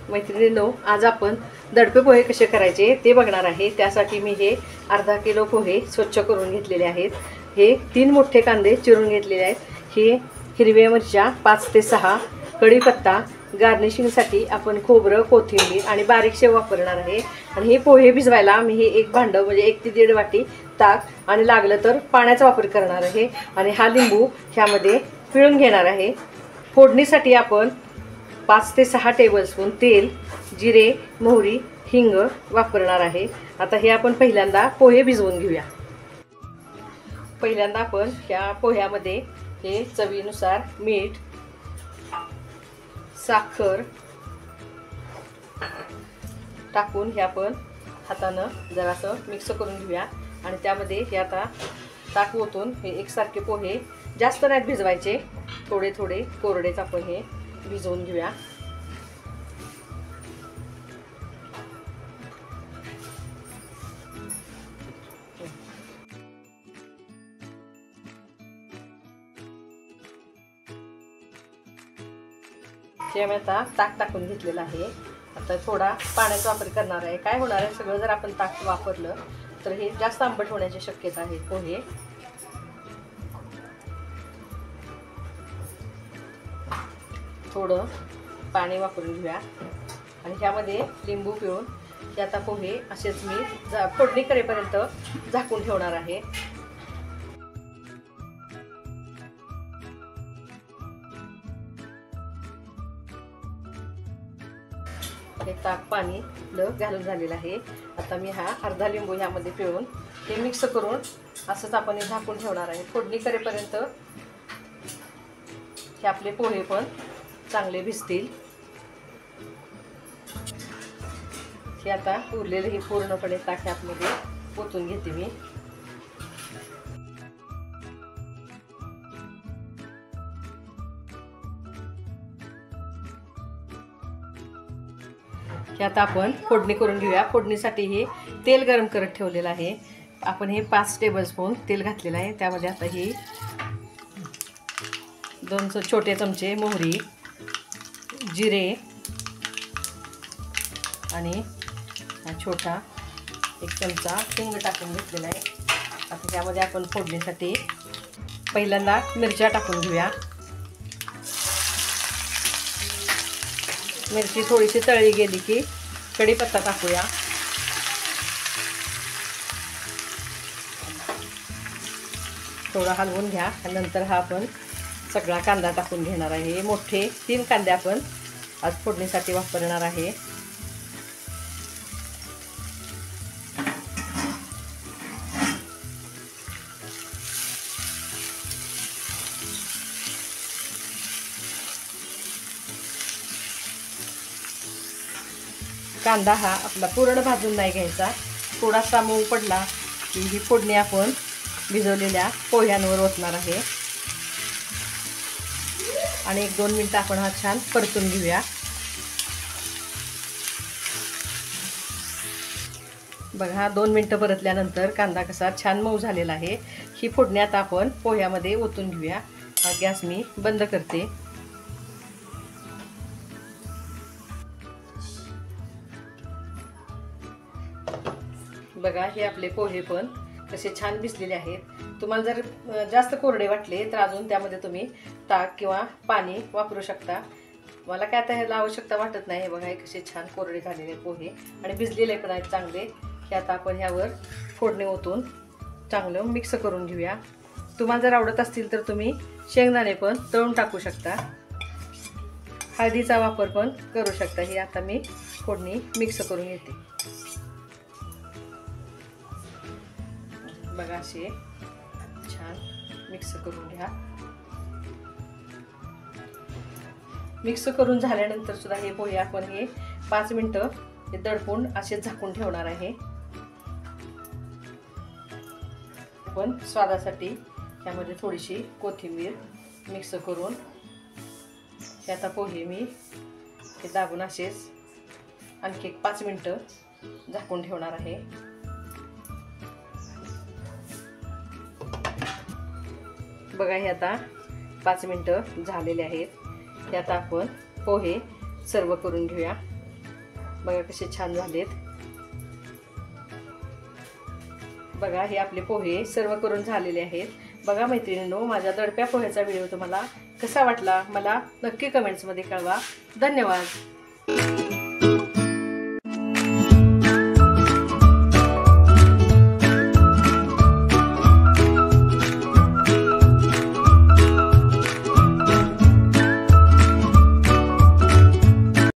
मैत्रिणींनो, आज आपण दडपे पोहे कसे करायचे ते बघणार आहे। त्यासाठी मी हे अर्धा किलो पोहे स्वच्छ करून घेतलेले आहेत। हे 3 मोठे कांदे चिरून घेतलेले आहेत। हे हिरव्या मिरच्या 5 ते 6, कढीपत्ता, गार्निशिंगसाठी आपण खोबरं, कोथिंबीर आणि बारीक शेव वापरणार आहे। आणि हे पोहे भिजवायला मी हे एक भांडं म्हणजे 1 ते 1.5 वाटी ताक आणि लागलं तर पाण्याचा वापर करणार आहे। आणि हा लिंबू ह्यामध्ये पिळून घेणार आहे। फोडणीसाठी आपण 5 ते 6 टेबलस्पून तेल, जिरे, मोहरी, हिंग वापरणार आहे। आता हे आपण पहिल्यांदा पोहे भिजवून घेऊया। पहिल्यांदा आपण ह्या पोह्यामध्ये हे चवीनुसार मीठ, साखर टाकून हे आपण हाताने जरासं मिक्स करून घेऊया। आणि त्यामध्ये हे आता ताक ओतून हे एकसारखे पोहे जास्त नाहीत भिजवायचे, थोडे थोडे कोरडेच आपण हे भिजवून घेऊया। हे मी आता ताक टाकून घेतलेलं आहे। आता थोडा पाण्याचा वापर करणार आहे। काय होणार आहे, सगळं जर आपण ताक वापरलं तर हे जास्त आंबट होण्याची शक्यता आहे पोहे। थोडं पाणी वापरून घेऊया आणि ह्यामध्ये लिंबू पिळून हे आता पोहे असेच मी फोडणी करेपर्यंत झाकून ठेवणार आहे। हे ताक पाणी घालून झालेलं आहे। आता मी हा अर्धा लिंबू ह्यामध्ये पिळून हे मिक्स करून असंच आपण हे झाकून ठेवणार आहे। फोडणी करेपर्यंत हे आपले पोहे पण चांगले भिजतील। हे आता उरलेले हे पूर्णपणे ताक ह्यामध्ये ओतून घेते मी। हे आता आपण फोडणी करून घेऊया। फोडणीसाठी हे तेल गरम करत ठेवलेलं आहे। आपण हे 5 टेबलस्पून तेल घातलेलं आहे। त्यामध्ये आता ही 2 छोटे चमचे मोहरी, जिरे आणि हा छोटा 1 चमचा हिंग टाकून घेतलेला आहे। आता त्यामध्ये आपण फोडणीसाठी पहिल्यांदा मिरच्या टाकून घेऊया। मिरची थोडीशी तळली गेली की कढीपत्ता टाकूया। थोडा हलवून घ्या। नंतर हा आपण सगळा कांदा टाकून घेणार आहे। मोठे 3 कांदे आपण आज फोडणीसाठी वापरणार आहे। कांदा हा आपला पूर्ण भाजून नाही घ्यायचा, थोडासा मऊ पडला की ही फोडणी आपण भिजवलेल्या पोह्यांवर ओतणार आहे। आणि 1-2 मिनिटं आपण हा छान परतून घेऊया। बघा 2 मिनिटं परतल्यानंतर कांदा कसा छान मऊ झालेला आहे। ही फोडणी आता आपण पोह्यामध्ये ओतून घेऊया। हा गॅस मी बंद करते। बघा हे आपले पोहे पण कसे छान भिजलेले आहेत। तुम्हाला जर जास्त कोरडे वाटले तर अजून त्यामध्ये तुम्ही ताक किंवा पाणी वापरू शकता। मला काय आता ह्याला आवश्यकता वाटत नाही। हे बघा हे कसे छान कोरडे झालेले पोहे आणि भिजलेले पण आहेत चांगले। हे आता आपण ह्यावर फोडणी ओतून चांगलं मिक्स करून घेऊया। तुम्हाला जर आवडत असतील तर तुम्ही शेंगदाणे पण तळून टाकू शकता, हळदीचा वापर पण करू शकता। ही आता मी फोडणी मिक्स करून घेते। बघा असे छान मिक्स करून घ्या। मिक्स करून झाल्यानंतर सुद्धा हे पोहे आपण हे 5 मिनिटं हे दडपून असे झाकून ठेवणार आहे। आपण स्वादासाठी त्यामध्ये थोडीशी कोथिंबीर मिक्स करून हे आता पोहे मी हे दाबून असेच आणखी 5 मिनिटं झाकून ठेवणार आहे। बघा हे आता 5 मिनिटं झालेले आहेत। हे आता आपण पोहे सर्व करून घेऊया। बघा कसे छान झालेत. बघा हे आपले पोहे सर्व करून झालेले आहेत. बघा मैत्रिणींनो, माझ्या दडप्या पोह्याचा व्हिडिओ तुम्हाला कसा वाटला मला नक्की कमेंट्समध्ये कळवा. धन्यवाद.